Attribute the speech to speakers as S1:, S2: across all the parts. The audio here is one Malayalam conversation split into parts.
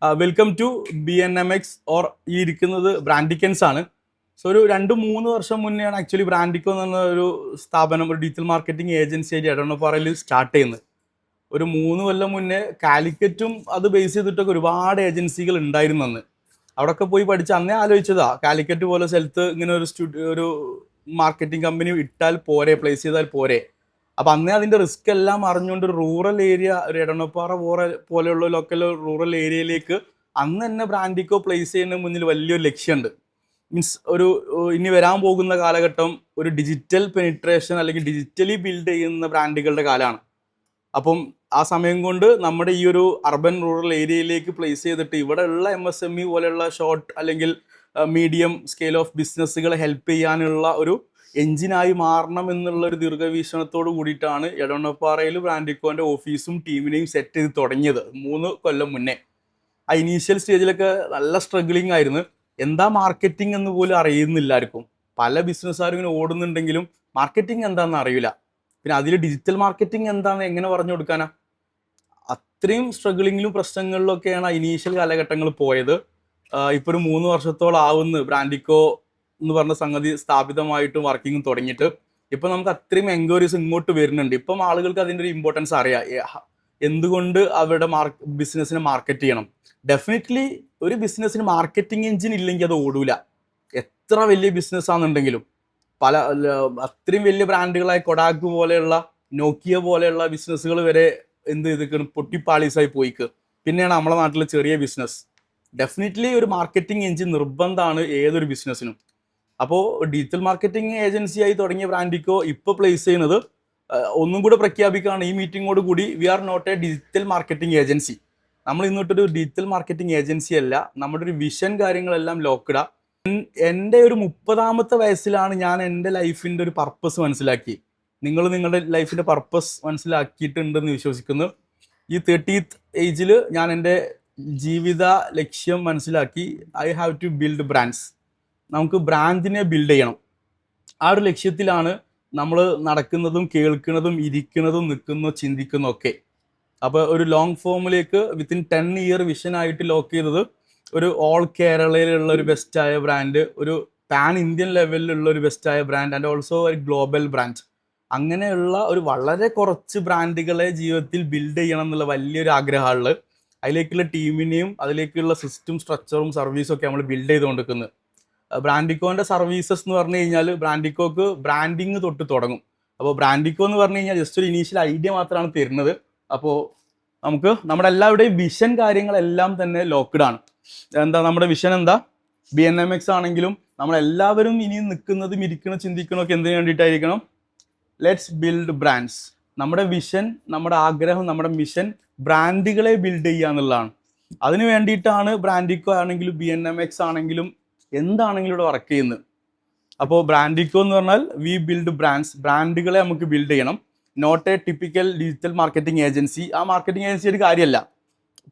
S1: വെൽക്കം ടു BNMX ഓർ ഈ ഇരിക്കുന്നത് ബ്രാൻഡിക്കൻസ് ആണ്. സോ ഒരു 2-3 വർഷം മുന്നെയാണ് ആക്ച്വലി ബ്രാൻഡിക്കോ എന്ന് പറഞ്ഞ ഒരു സ്ഥാപനം, ഒരു ഡിജിറ്റൽ മാർക്കറ്റിംഗ് ഏജൻസി ആയിട്ട് എടവണ്ണപ്പാറയിൽ സ്റ്റാർട്ട് ചെയ്യുന്നത്. ഒരു 3 കൊല്ലം മുന്നേ കാലിക്കറ്റും അത് ബേസ് ചെയ്തിട്ടൊക്കെ ഒരുപാട് ഏജൻസികൾ ഉണ്ടായിരുന്നു അന്ന്. അവിടെയൊക്കെ പോയി പഠിച്ച് അന്നേ ആലോചിച്ചതാ, കാലിക്കറ്റ് പോലെ സ്ഥലത്ത് ഇങ്ങനെ ഒരു മാർക്കറ്റിംഗ് കമ്പനി ഇട്ടാൽ പോരെ, പ്ലേസ് ചെയ്താൽ പോരെ. അപ്പം അന്നേ അതിൻ്റെ റിസ്ക് എല്ലാം അറിഞ്ഞുകൊണ്ട് ഒരു റൂറൽ ഏരിയ, ഒരു എടവണ്ണപ്പാറ പോലെയുള്ള ലോക്കൽ റൂറൽ ഏരിയയിലേക്ക് അന്ന് തന്നെ ബ്രാൻഡിക്കോ പ്ലേസ് ചെയ്യുന്നതിന് മുന്നിൽ വലിയൊരു ലക്ഷ്യമുണ്ട്. മീൻസ് ഇനി വരാൻ പോകുന്ന കാലഘട്ടം ഒരു ഡിജിറ്റൽ പെനിട്രേഷൻ അല്ലെങ്കിൽ ഡിജിറ്റലി ബിൽഡ് ചെയ്യുന്ന ബ്രാൻഡുകളുടെ കാലമാണ്. അപ്പം ആ സമയം കൊണ്ട് നമ്മുടെ ഈ ഒരു അർബൻ റൂറൽ ഏരിയയിലേക്ക് പ്ലേസ് ചെയ്തിട്ട് ഇവിടെ ഉള്ള MSME പോലെയുള്ള ഷോർട്ട് അല്ലെങ്കിൽ മീഡിയം സ്കെയിൽ ഓഫ് ബിസിനസ്സുകളെ ഹെൽപ്പ് ചെയ്യാനുള്ള ഒരു എഞ്ചിനായി മാറണം എന്നുള്ള ഒരു ദീർഘവീക്ഷണത്തോട് കൂടിയിട്ടാണ് എടവണ്ണപ്പാറയിൽ ബ്രാൻഡിക്കോന്റെ ഓഫീസും ടീമിനെയും സെറ്റ് ചെയ്ത് തുടങ്ങിയത് 3 കൊല്ലം മുന്നേ. ആ ഇനീഷ്യൽ സ്റ്റേജിലൊക്കെ നല്ല സ്ട്രഗ്ലിംഗ് ആയിരുന്നു. എന്താ മാർക്കറ്റിംഗ് എന്ന് പോലും അറിയുന്നില്ല ആർക്കും. പല ബിസിനസ്സുകാരും ഇങ്ങനെ ഓടുന്നുണ്ടെങ്കിലും മാർക്കറ്റിംഗ് എന്താണെന്ന് അറിയില്ല. പിന്നെ അതിൽ ഡിജിറ്റൽ മാർക്കറ്റിംഗ് എന്താണെന്ന് എങ്ങനെ പറഞ്ഞു കൊടുക്കാനാ? അത്രയും സ്ട്രഗിളിങ്ങിലും പ്രശ്നങ്ങളിലൊക്കെയാണ് ഇനീഷ്യൽ കാലഘട്ടങ്ങൾ പോയത്. ഇപ്പോൾ ഒരു 3 വർഷത്തോളം ആവുന്നു ബ്രാൻഡിക്കോ എന്ന് പറഞ്ഞ സംഗതി സ്ഥാപിതമായിട്ടും വർക്കിംഗ് തുടങ്ങിയിട്ട്. ഇപ്പം നമുക്ക് അത്രയും എൻക്വയറീസ് ഇങ്ങോട്ട് വരുന്നുണ്ട്. ഇപ്പം ആളുകൾക്ക് അതിൻ്റെ ഒരു ഇമ്പോർട്ടൻസ് അറിയാം, എന്തുകൊണ്ട് അവരുടെ ബിസിനസ്സിനെ മാർക്കറ്റ് ചെയ്യണം. ഡെഫിനറ്റ്ലി ഒരു ബിസിനസ്സിന് മാർക്കറ്റിംഗ് എഞ്ചിൻ ഇല്ലെങ്കിൽ അത് ഓടൂല. എത്ര വലിയ ബിസിനസ് ആണെന്നുണ്ടെങ്കിലും അത്രയും വലിയ ബ്രാൻഡുകളായ കൊഡാക്ക് പോലെയുള്ള, നോക്കിയ പോലെയുള്ള ബിസിനസ്സുകൾ വരെ എന്ത് ചെയ്തിരിക്കണം, പൊട്ടിപ്പാളീസായി പോയിക്ക്. പിന്നെയാണ് നമ്മളെ നാട്ടിലെ ചെറിയ ബിസിനസ്. ഡെഫിനറ്റ്ലി ഒരു മാർക്കറ്റിംഗ് എഞ്ചിൻ നിർബന്ധമാണ് ഏതൊരു ബിസിനസ്സിനും. അപ്പോൾ ഡിജിറ്റൽ മാർക്കറ്റിംഗ് ഏജൻസിയായി തുടങ്ങിയ ബ്രാൻഡിക്കോ ഇപ്പോൾ പ്ലേസ് ചെയ്യുന്നത്, ഒന്നും കൂടെ പ്രഖ്യാപിക്കുകയാണ് ഈ മീറ്റിങ്ങോട് കൂടി, we are not a digital marketing agency. നമ്മൾ ഇന്നോട്ടൊരു ഡിജിറ്റൽ മാർക്കറ്റിംഗ് ഏജൻസി അല്ല. നമ്മുടെ ഒരു വിഷൻ കാര്യങ്ങളെല്ലാം ലോക്ക്ഡാ. എൻ്റെ ഒരു 30ാമത്തെ വയസ്സിലാണ് ഞാൻ എൻ്റെ ലൈഫിൻ്റെ ഒരു പർപ്പസ് മനസ്സിലാക്കി. നിങ്ങൾ നിങ്ങളുടെ ലൈഫിൻ്റെ പർപ്പസ് മനസ്സിലാക്കിയിട്ടുണ്ടെന്ന് വിശ്വസിക്കുന്നു. ഈ 30th ഏജിൽ ഞാൻ എൻ്റെ ജീവിത ലക്ഷ്യം മനസ്സിലാക്കി. I have to build brands. നമുക്ക് ബ്രാൻഡിനെ ബിൽഡ് ചെയ്യണം. ആ ഒരു ലക്ഷ്യത്തിലാണ് നമ്മൾ നടക്കുന്നതും കേൾക്കുന്നതും ഇരിക്കുന്നതും നിൽക്കുന്നതും ചിന്തിക്കുന്നതും ഒക്കെ. അപ്പോൾ ഒരു ലോങ് ഫോമിലേക്ക് വിത്തിൻ 10 ഇയർ വിഷനായിട്ട് ലോക്ക് ചെയ്തത് ഒരു ഓൾ കേരളയിലുള്ള ഒരു ബെസ്റ്റായ ബ്രാൻഡ്, ഒരു പാൻ ഇന്ത്യൻ ലെവലിലുള്ള ഒരു ബെസ്റ്റായ ബ്രാൻഡ് ആൻഡ് ഓൾസോ ഒരു ഗ്ലോബൽ ബ്രാൻഡ്. അങ്ങനെയുള്ള ഒരു വളരെ കുറച്ച് ബ്രാൻഡുകളെ ജീവിതത്തിൽ ബിൽഡ് ചെയ്യണം എന്നുള്ള വലിയൊരു ആഗ്രഹമുള്ളത്. അതിലേക്കുള്ള ടീമിനെയും അതിലേക്കുള്ള സിസ്റ്റം സ്ട്രക്ചറും സർവീസും ഒക്കെ നമ്മൾ ബിൽഡ് ചെയ്തുകൊണ്ടിരിക്കുന്നത്. ബ്രാൻഡിക്കോന്റെ സർവീസസ് എന്ന് പറഞ്ഞു കഴിഞ്ഞാൽ ബ്രാൻഡിക്കോക്ക് ബ്രാൻഡിങ് തൊട്ട് തുടങ്ങും. അപ്പോൾ ബ്രാൻഡിക്കോ എന്ന് പറഞ്ഞു കഴിഞ്ഞാൽ ജസ്റ്റ് ഒരു ഇനീഷ്യൽ ഐഡിയ മാത്രമാണ് തരുന്നത്. അപ്പോൾ നമുക്ക് നമ്മുടെ എല്ലാവരുടെയും വിഷൻ കാര്യങ്ങളെല്ലാം തന്നെ ലോക്ക്ഡ് ആണ്. എന്താ നമ്മുടെ വിഷൻ? എന്താ? BNMX ആണെങ്കിലും നമ്മളെല്ലാവരും ഇനിയും നിൽക്കുന്നതും ഇരിക്കണം ചിന്തിക്കണമൊക്കെ എന്തിനു വേണ്ടിയിട്ടായിരിക്കണം? Let's build brands. നമ്മുടെ വിഷൻ, നമ്മുടെ ആഗ്രഹം, നമ്മുടെ മിഷൻ ബ്രാൻഡുകളെ ബിൽഡ് ചെയ്യുക എന്നുള്ളതാണ്. അതിന് വേണ്ടിയിട്ടാണ് ബ്രാൻഡിക്കോ ആണെങ്കിലും BNMX ആണെങ്കിലും എന്താണെങ്കിലും ഇവിടെ വർക്ക് ചെയ്യുന്നത്. അപ്പോൾ ബ്രാൻഡിക്കോ എന്ന് പറഞ്ഞാൽ വി ബിൽഡ് ബ്രാൻഡ്സ്. ബ്രാൻഡുകളെ നമുക്ക് ബിൽഡ് ചെയ്യണം. Not a typical digital marketing agency. ആ മാർക്കറ്റിംഗ് ഏജൻസി ഒരു കാര്യമല്ല.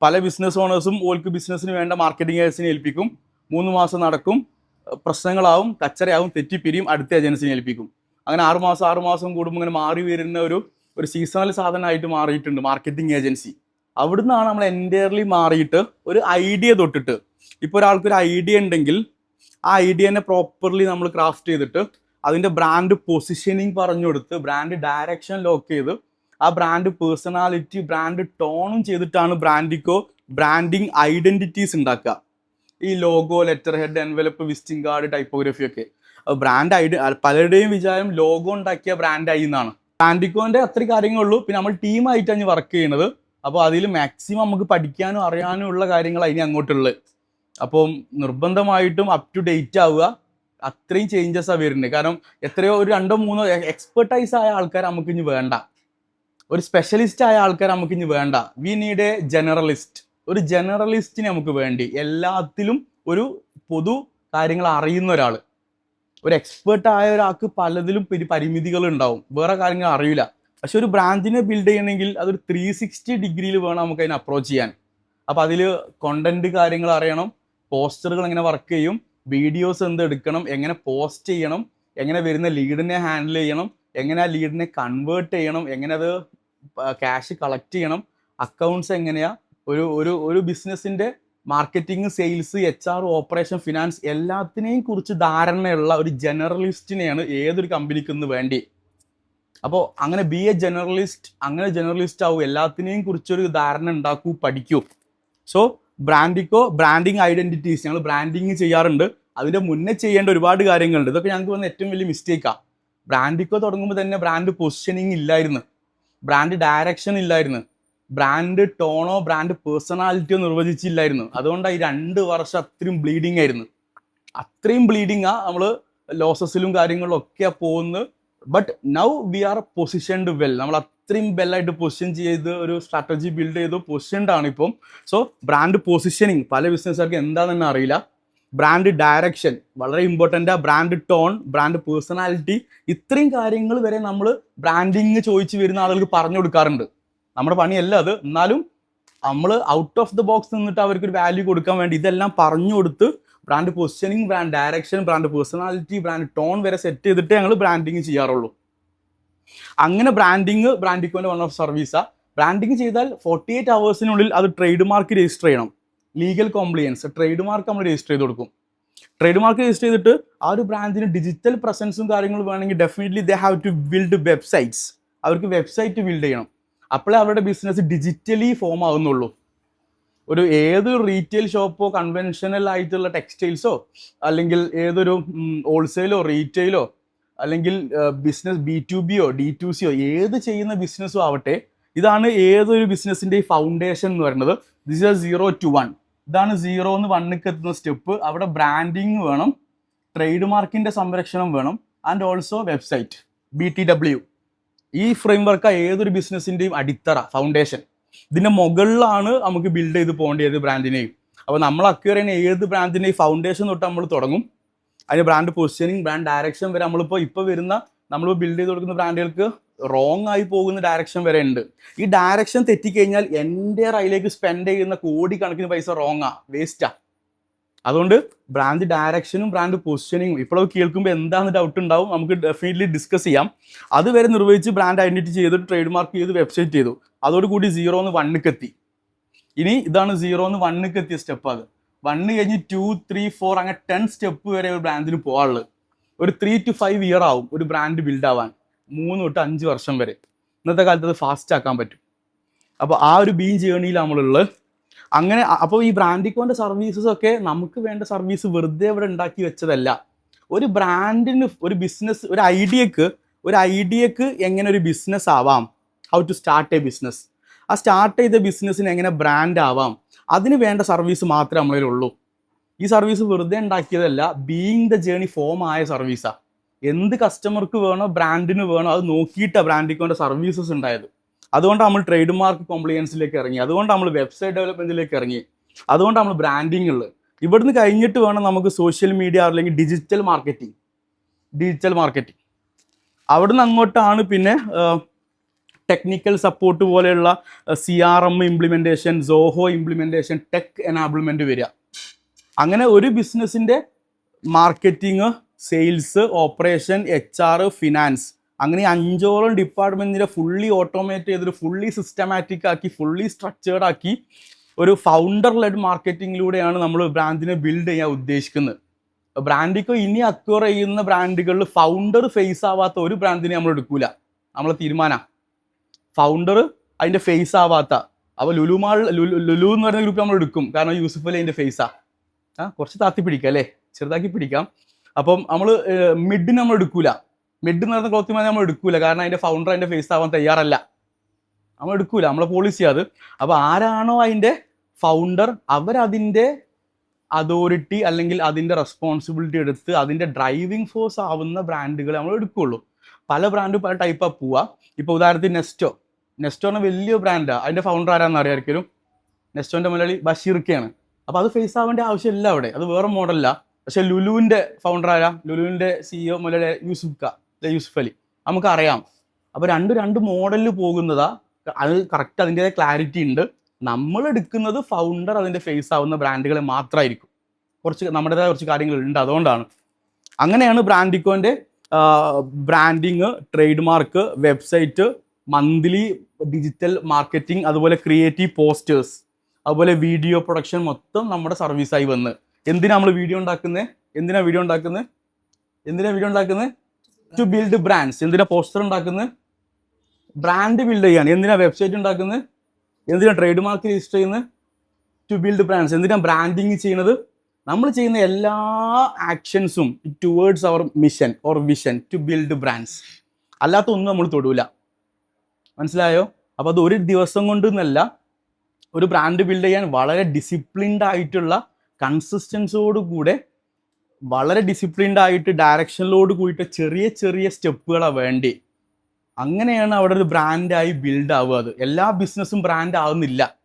S1: പല ബിസിനസ് ഓണേഴ്സും ഓൾക്ക് ബിസിനസ്സിന് വേണ്ട മാർക്കറ്റിംഗ് ഏജൻസിനെ ഏൽപ്പിക്കും. 3 മാസം നടക്കും, പ്രശ്നങ്ങളാവും, കച്ചറയാവും, തെറ്റിപ്പിരിയും, അടുത്ത ഏജൻസിനെ ഏൽപ്പിക്കും. അങ്ങനെ 6 മാസം കൂടുമ്പോൾ ഇങ്ങനെ മാറി വരുന്ന ഒരു സീസണൽ സാധനമായിട്ട് മാറിയിട്ടുണ്ട് മാർക്കറ്റിംഗ് ഏജൻസി. അവിടുന്നാണ് നമ്മൾ എൻറ്റയർലി മാറിയിട്ട് ഒരു ഐഡിയ തൊട്ടിട്ട്, ഇപ്പോൾ ഒരാൾക്കൊരു ഐഡിയ ഉണ്ടെങ്കിൽ ആ ഐഡിയനെ പ്രോപ്പർലി നമ്മൾ ക്രാഫ്റ്റ് ചെയ്തിട്ട് അതിൻ്റെ ബ്രാൻഡ് പൊസിഷനിങ് പറഞ്ഞു കൊടുത്ത് ബ്രാൻഡ് ഡയറക്ഷൻ ലോക്ക് ചെയ്ത് ആ ബ്രാൻഡ് പേഴ്സണാലിറ്റി, ബ്രാൻഡ് ടോണും ചെയ്തിട്ടാണ് ബ്രാൻഡിക്കോ ബ്രാൻഡിങ് ഐഡന്റിറ്റീസ് ഉണ്ടാക്കുക. ഈ logo, letter head, envelope, visiting card, typography ഒക്കെ. ബ്രാൻഡ് പലരുടെയും വിചാരം ലോഗോ ഉണ്ടാക്കിയ ബ്രാൻഡായി എന്നാണ്. ബ്രാൻഡിക്കോന്റെ അത്ര കാര്യങ്ങളുള്ളൂ. പിന്നെ നമ്മൾ ടീമായിട്ടാണ് വർക്ക് ചെയ്യുന്നത്. അപ്പോൾ അതിൽ മാക്സിമം നമുക്ക് പഠിക്കാനും അറിയാനും ഉള്ള കാര്യങ്ങൾ അതിന് അങ്ങോട്ടുള്ളത്. അപ്പം നിർബന്ധമായിട്ടും അപ് ടു ഡേറ്റ് ആവുക. അത്രയും ചേഞ്ചസാണ് വരുന്നത്. കാരണം എത്രയോ ഒരു 2-3 എക്സ്പെർട്ടൈസ് ആയ ആൾക്കാർ നമുക്ക് ഇനി വേണ്ട. ഒരു സ്പെഷ്യലിസ്റ്റ് ആയ ആൾക്കാർ നമുക്ക് ഇനി വേണ്ട. We need A generalist. ഒരു ജനറലിസ്റ്റിനെ നമുക്ക് വേണ്ടി. എല്ലാത്തിലും ഒരു പൊതു കാര്യങ്ങൾ അറിയുന്ന ഒരാൾ. ഒരു എക്സ്പേർട്ട് ആയ ഒരാൾക്ക് പലതിലും പരിമിതികൾ ഉണ്ടാവും, വേറെ കാര്യങ്ങൾ അറിയില്ല. പക്ഷെ ഒരു ബ്രാൻഡിനെ ബിൽഡ് ചെയ്യണമെങ്കിൽ അതൊരു 360 ഡിഗ്രിയിൽ വേണം നമുക്ക് അതിനെ അപ്രോച്ച് ചെയ്യാൻ. അപ്പം അതിൽ കോണ്ടന്റ് കാര്യങ്ങൾ അറിയണം, പോസ്റ്ററുകൾ എങ്ങനെ വർക്ക് ചെയ്യും, വീഡിയോസ് എന്ത് എടുക്കണം, എങ്ങനെ പോസ്റ്റ് ചെയ്യണം, എങ്ങനെ വരുന്ന ലീഡിനെ ഹാൻഡിൽ ചെയ്യണം, എങ്ങനെ ആ ലീഡിനെ കൺവേർട്ട് ചെയ്യണം, എങ്ങനെ അത് ക്യാഷ് കളക്ട് ചെയ്യണം, അക്കൗണ്ട്സ് എങ്ങനെയാ, ഒരു ബിസിനസ്സിൻ്റെ marketing, sales, HR, operation, finance എല്ലാത്തിനെയും കുറിച്ച് ധാരണയുള്ള ഒരു ജനറലിസ്റ്റിനെയാണ് ഏതൊരു കമ്പനിക്ക് വേണ്ടി. അപ്പോൾ അങ്ങനെ ബി എ ജനറലിസ്റ്റ്, അങ്ങനെ ജനറലിസ്റ്റ് ആവും, എല്ലാത്തിനെയും കുറിച്ചൊരു ധാരണ ഉണ്ടാക്കൂ, പഠിക്കൂ. സോ ബ്രാൻഡിങ് ഐഡന്റിറ്റീസ് ഞങ്ങൾ ബ്രാൻഡിങ് ചെയ്യാറുണ്ട്. അതിൻ്റെ മുന്നേ ചെയ്യേണ്ട ഒരുപാട് കാര്യങ്ങളുണ്ട്. ഇതൊക്കെ ഞങ്ങൾക്ക് വന്ന ഏറ്റവും വലിയ മിസ്റ്റേക്കാണ്. ബ്രാൻഡിക്കോ തുടങ്ങുമ്പോൾ തന്നെ ബ്രാൻഡ് പൊസിഷനിങ് ഇല്ലായിരുന്നു, ബ്രാൻഡ് ഡയറക്ഷൻ ഇല്ലായിരുന്നു, ബ്രാൻഡ് ടോണോ ബ്രാൻഡ് പേഴ്സണാലിറ്റിയോ നിർവചിച്ചില്ലായിരുന്നു. അതുകൊണ്ടാണ് ഈ 2 വർഷം അത്രയും ബ്ലീഡിങ് ആയിരുന്നു. അത്രയും ബ്ലീഡിങ്ങാ നമ്മൾ ലോസസിലും കാര്യങ്ങളിലും ഒക്കെ പോകുന്നത്. But now we are positioned well. നമ്മൾ അത്രയും വെല്ലായിട്ട് പൊസിഷൻ ചെയ്ത് ഒരു സ്ട്രാറ്റജി ബിൽഡ് ചെയ്ത് പൊസിഷൻഡ് ആണ് ഇപ്പം. സോ ബ്രാൻഡ് പൊസിഷനിങ് പല ബിസിനസ്സുകാർക്ക് എന്താണെന്ന് അറിയില്ല. ബ്രാൻഡ് ഡയറക്ഷൻ വളരെ important. Brand tone, brand personality, ഇത്രയും കാര്യങ്ങൾ വരെ നമ്മൾ ബ്രാൻഡിങ് ചോദിച്ചു വരുന്ന ആളുകൾക്ക് പറഞ്ഞു കൊടുക്കാറുണ്ട്. നമ്മുടെ പണിയല്ല അത്, എന്നാലും നമ്മൾ ഔട്ട് ഓഫ് ദ ബോക്സ് നിന്നിട്ട് അവർക്കൊരു വാല്യൂ കൊടുക്കാൻ വേണ്ടി ഇതെല്ലാം പറഞ്ഞു കൊടുത്ത് brand positioning, brand direction, brand personality, brand tone വരെ സെറ്റ് ചെയ്തിട്ടേ ഞങ്ങൾ ബ്രാൻഡിങ് ചെയ്യാറുള്ളൂ. അങ്ങനെ ബ്രാൻഡിക്കോൻ്റെ വൺ ഓഫ് സർവീസാണ്. ബ്രാൻഡിങ് ചെയ്താൽ 48 hours അത് ട്രേഡ് മാർക്ക് രജിസ്റ്റർ ചെയ്യണം. ലീഗൽ കോംപ്ലിയൻസ്, ട്രേഡ് മാർക്ക് നമ്മൾ രജിസ്റ്റർ ചെയ്ത് കൊടുക്കും. ട്രേഡ് മാർക്ക് രജിസ്റ്റർ ചെയ്തിട്ട് ആ ഒരു ബ്രാൻഡിന് ഡിജിറ്റൽ പ്രസൻസും കാര്യങ്ങളും വേണമെങ്കിൽ definitely they have to build websites. അവർക്ക് വെബ്സൈറ്റ് ബിൽഡ് ചെയ്യണം. അപ്പോഴേ അവരുടെ ബിസിനസ് ഡിജിറ്റലി ഫോം ആകുന്നുള്ളൂ. ഏതൊരു റീറ്റെയിൽ ഷോപ്പോ കൺവെൻഷനൽ ആയിട്ടുള്ള ടെക്സ്റ്റൈൽസോ അല്ലെങ്കിൽ ഏതൊരു ഹോൾസെയിലോ റീറ്റെയിലോ അല്ലെങ്കിൽ ബിസിനസ് B2Bയോ D2Cയോ ഏത് ചെയ്യുന്ന ബിസിനസ്സും ആവട്ടെ, ഇതാണ് ഏതൊരു ബിസിനസ്സിൻ്റെ ഫൗണ്ടേഷൻ എന്ന് പറയുന്നത്. This is 0 to 1. ഇതാണ് 0 നിന്ന് 1ക്ക് എത്തുന്ന സ്റ്റെപ്പ്. അവിടെ ബ്രാൻഡിങ് വേണം, ട്രേഡ് മാർക്കിൻ്റെ സംരക്ഷണം വേണം, ആൻഡ് ഓൾസോ വെബ്സൈറ്റ് BTW. ഈ ഫ്രെയിംവർക്കാണ് ഏതൊരു ബിസിനസ്സിൻ്റെയും അടിത്തറ, ഫൗണ്ടേഷൻ. ഇതിൻ്റെ മുകളിലാണ് നമുക്ക് ബിൽഡ് ചെയ്ത് പോകേണ്ടത് ബ്രാൻഡിനെയും. അപ്പോൾ നമ്മൾ അക്വയർ ചെയ്യുന്ന ഏത് ബ്രാൻഡിൻ്റെയും ഫൗണ്ടേഷൻ തൊട്ട് നമ്മൾ തുടങ്ങും. അതിന് ബ്രാൻഡ് പൊസിഷനിങ്, ബ്രാൻഡ് ഡയറക്ഷൻ വരെ നമ്മളിപ്പോൾ വരുന്ന നമ്മൾ ബിൽഡ് ചെയ്ത് കൊടുക്കുന്ന ബ്രാൻഡുകൾക്ക് റോങ് ആയി പോകുന്ന ഡയറക്ഷൻ വരെ ഉണ്ട്. ഈ ഡയറക്ഷൻ തെറ്റിക്കഴിഞ്ഞാൽ എൻ്റെ അതിലേക്ക് സ്പെൻഡ് ചെയ്യുന്ന കോടിക്കണക്കിന് പൈസ റോങ്ങാ, വേസ്റ്റാ. അതുകൊണ്ട് ബ്രാൻഡ് ഡയറക്ഷനും ബ്രാൻഡ് പൊസിഷനിങ്ങും ഇപ്പോൾ കേൾക്കുമ്പോൾ എന്താണെന്ന് ഡൗട്ട് ഉണ്ടാവും, നമുക്ക് ഡെഫിനറ്റ്ലി ഡിസ്കസ് ചെയ്യാം. അതുവരെ നിർവഹിച്ച് ബ്രാൻഡ് ഐഡന്റിറ്റി ചെയ്തിട്ട് ട്രേഡ് മാർക്ക് ചെയ്ത് വെബ്സൈറ്റ് ചെയ്തു. അതോടുകൂടി 0 നിന്ന് 1ക്ക് എത്തി. ഇനി ഇതാണ് 0 നിന്ന് 1ക്ക് എത്തിയ സ്റ്റെപ്പ്. അത് 1 കഴിഞ്ഞ് 2, 3, 4 അങ്ങനെ 10 സ്റ്റെപ്പ് വരെ ഒരു ബ്രാൻഡിന് പോകാനുള്ളത്. ഒരു 3 to 5 year ആവും ഒരു ബ്രാൻഡ് ബിൽഡ് ആവാൻ, 3 തൊട്ട് 5 വർഷം വരെ. ഇന്നത്തെ കാലത്ത് അത് ഫാസ്റ്റ് ആക്കാൻ പറ്റും. അപ്പോൾ ആ ഒരു ജേണിയിൽ നമ്മളുള്ളത്. അങ്ങനെ അപ്പോൾ ഈ ബ്രാൻഡിക്കോൻ്റെ സർവീസസ് ഒക്കെ നമുക്ക് വേണ്ട സർവീസ് വെറുതെ ഇവിടെ ഉണ്ടാക്കി വെച്ചതല്ല. ഒരു ബ്രാൻഡിന്, ഒരു ബിസിനസ്, ഒരു ഐഡിയക്ക് എങ്ങനെ ഒരു ബിസിനസ് ആവാം, how to start a business, ആ സ്റ്റാർട്ട് ചെയ്ത ബിസിനസ്സിന് എങ്ങനെ ബ്രാൻഡ് ആവാം, അതിന് വേണ്ട സർവീസ് മാത്രമേ നമ്മളിലുള്ളൂ. ഈ സർവീസ് വെറുതെ ഉണ്ടാക്കിയതല്ല, ബീയിങ് ദ ജേണി ഫോം ആയ സർവീസാണ്. എന്ത് കസ്റ്റമർക്ക് വേണോ, ബ്രാൻഡിന് വേണോ, അത് നോക്കിയിട്ടാണ് ബ്രാൻഡിക്കോൻ്റെ സർവീസസ് ഉണ്ടായത്. അതുകൊണ്ട് നമ്മൾ ട്രേഡ് മാർക്ക് കോംപ്ലിയൻസിലേക്ക് ഇറങ്ങി, അതുകൊണ്ട് നമ്മൾ വെബ്സൈറ്റ് ഡെവലപ്മെന്റിലേക്ക് ഇറങ്ങി, അതുകൊണ്ട് നമ്മൾ ബ്രാൻഡിങ് ഉള്ളത്. ഇവിടുന്ന് കഴിഞ്ഞിട്ട് വേണം നമുക്ക് സോഷ്യൽ മീഡിയ അല്ലെങ്കിൽ ഡിജിറ്റൽ മാർക്കറ്റിംഗ്. അവിടുന്ന് അങ്ങോട്ടാണ് പിന്നെ ടെക്നിക്കൽ സപ്പോർട്ട് പോലെയുള്ള CRM implementation, Zoho implementation, tech enablement വരിക. അങ്ങനെ ഒരു ബിസിനസ്സിൻ്റെ marketing, sales, operation, HR, finance, അങ്ങനെ 5ഓളം ഡിപ്പാർട്ട്മെൻറ്റിനെ ഫുള്ളി ഓട്ടോമേറ്റ് ചെയ്തൊരു ഫുള്ളി സിസ്റ്റമാറ്റിക് ആക്കി, ഫുള്ളി സ്ട്രക്ചേർഡ് ആക്കി ഒരു ഫൗണ്ടർ ലെഡ് മാർക്കറ്റിങ്ങിലൂടെയാണ് നമ്മൾ ബ്രാൻഡിനെ ബിൽഡ് ചെയ്യാൻ ഉദ്ദേശിക്കുന്നത്. ബ്രാൻഡിക്കോ ഇനി അക്വയർ ചെയ്യുന്ന ബ്രാൻഡുകളിൽ ഫൗണ്ടർ ഫേസ് ആവാത്ത ഒരു ബ്രാൻഡിനെ നമ്മൾ എടുക്കൂല. നമ്മളെ തീരുമാനം ഫൗണ്ടർ അതിൻ്റെ ഫേസ് ആവാത്ത. അപ്പോൾ ലുലു എന്ന് പറയുന്ന ഗ്രൂപ്പ് നമ്മൾ എടുക്കും, കാരണം യൂസുഫ് അലി അതിൻ്റെ ഫേസാ. കുറച്ച് താത്തി പിടിക്കാം അല്ലേ, ചെറുതാക്കി പിടിക്കാം. അപ്പം നമ്മൾ മിഡിന് നമ്മൾ എടുക്കൂല. മിഡ് എന്ന് പറയുന്ന ക്ലോത്തിങ് നമ്മൾ എടുക്കൂല, കാരണം അതിൻ്റെ ഫൗണ്ടർ അതിൻ്റെ ഫേസ് ആവാൻ തയ്യാറല്ല. നമ്മൾ എടുക്കൂല, നമ്മളെ പോളിസി അത്. അപ്പോൾ ആരാണോ അതിൻ്റെ ഫൗണ്ടർ, അവരതിൻ്റെ അതോറിറ്റി അല്ലെങ്കിൽ അതിൻ്റെ റെസ്പോൺസിബിലിറ്റി എടുത്ത് അതിൻ്റെ ഡ്രൈവിംഗ് ഫോഴ്സ് ആവുന്ന ബ്രാൻഡുകൾ നമ്മൾ എടുക്കുകയുള്ളൂ. പല ബ്രാൻഡും പല ടൈപ്പാണ് പോവുക. ഇപ്പോൾ ഉദാഹരണത്തിന് നെസ്റ്റോ എന്ന വലിയ ബ്രാൻഡാണ്. അതിൻ്റെ ഫൗണ്ടർ ആരാന്ന് അറിയാമായിരിക്കും. നെസ്റ്റോൻ്റെ മലയാളി ബഷീർക്കയാണ്. അപ്പോൾ അത് ഫേസ് ആവേണ്ട ആവശ്യമില്ല അവിടെ, അത് വേറെ മോഡലല്ല. പക്ഷേ ലുലുവിൻ്റെ ഫൗണ്ടർ ആരാ? ലുലുവിൻ്റെ CEO മലയാളി യൂസുഫ് അലി, നമുക്കറിയാം. അപ്പോൾ രണ്ട് മോഡലിൽ പോകുന്നതാ. അത് കറക്റ്റ് അതിൻ്റെതായ ക്ലാരിറ്റി ഉണ്ട്. നമ്മൾ എടുക്കുന്നത് ഫൗണ്ടർ അതിൻ്റെ ഫേസ് ആവുന്ന ബ്രാൻഡുകളെ മാത്രമായിരിക്കും. നമ്മുടേതായ കുറച്ച് കാര്യങ്ങളുണ്ട്, അതുകൊണ്ടാണ്. അങ്ങനെയാണ് ബ്രാൻഡിക്കോൻ്റെ branding, trademark, website, monthly digital marketing, അതുപോലെ ക്രിയേറ്റീവ് പോസ്റ്റേഴ്സ്, അതുപോലെ വീഡിയോ പ്രൊഡക്ഷൻ മൊത്തം നമ്മുടെ സർവീസായി വന്ന്. എന്തിനാ നമ്മൾ വീഡിയോ ഉണ്ടാക്കുന്നത്? എന്തിനാ വീഡിയോ ഉണ്ടാക്കുന്നത്? To build brands. എന്തിനാ പോസ്റ്റർ ഉണ്ടാക്കുന്നത്? ബ്രാൻഡ് ബിൽഡ് ചെയ്യാണ്. എന്തിനാ വെബ്സൈറ്റ് ഉണ്ടാക്കുന്നത്? എന്തിനാ ട്രേഡ് മാർക്ക് രജിസ്റ്റർ ചെയ്യുന്നത്? ടു ബിൽഡ് ബ്രാൻഡ്സ്. എന്തിനാ ബ്രാൻഡിങ് ചെയ്യുന്നത്? നമ്മൾ ചെയ്യുന്ന എല്ലാ ആക്ഷൻസും towards our mission or vision to build brands. അല്ലാത്ത ഒന്നും നമ്മൾ തൊടൂല. മനസ്സിലായോ? അപ്പോൾ അത് ഒരു ദിവസം കൊണ്ടൊന്നല്ല. ഒരു ബ്രാൻഡ് ബിൽഡ് ചെയ്യാൻ വളരെ ഡിസിപ്ലിൻഡ് ആയിട്ടുള്ള കൺസിസ്റ്റൻസിയോട് കൂടെ വളരെ ഡിസിപ്ലിൻഡ് ആയിട്ട് ഡയറക്ഷനിലോട് കൂടിയിട്ട് ചെറിയ ചെറിയ സ്റ്റെപ്പുകളാണ് വേണ്ടി. അങ്ങനെയാണ് അവിടെ ഒരു ബ്രാൻഡായി ബിൽഡ് ആവുക. അത് എല്ലാ ബിസിനസ്സും ബ്രാൻഡ് ആവുന്നില്ല.